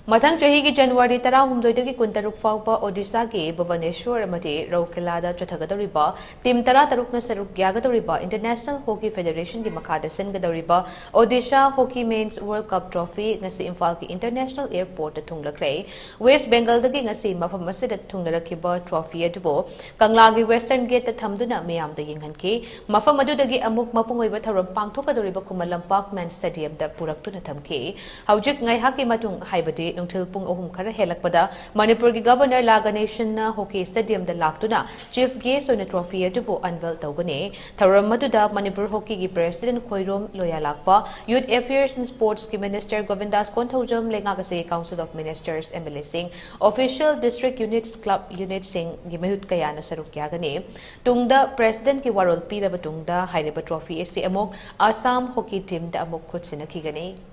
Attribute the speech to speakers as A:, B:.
A: मथंग चही की जनवरी 13 कुंतरुक फाउबा ओडिशा की भुवनेश्वर अमदी रौकेलादा चथगदौरिबा टीम 13 सरुक यागदौरिबा इंटरनेशनल हॉकी फेडरेशन की मखादा सिनगदौरिबा Odisha hockey men's world cup trophy ngasi imphal की इंटरनेशनल एयरपोर्ट थुंगलखरे वेस्ट बेंगल दगी ngasi मफम असिदा थुंगरखिबा ट्रॉफी अदुबो कंगला की वेस्टर्न गेट थमदुना मयाम द यिंगहनखि मफम अदुदगी अमुक मपुंगोइबा थरम पांगथोकदौरिबा खुमल लंपाक मेन स्टेडियम द पुरक्तुना थमखि हौजिक ngaihaki matung haibadi nungthil pung ahum khara helakpada Manipur ki governor la Ganeshan na hockey stadium da laktuna chief guest on trophy adubo unveil tawgane tharam maduda Manipur hockey ki president Khoirom loya lakpa youth affairs and sports ki minister Govindas Konthaujam lenga ka se council of ministers MLA sing official district units club unit sing gi mahut kaya na saruk yagane tungda president ki warol pi da batungda hairiba trophy ase amok Assam hockey team da amok khut sinakigane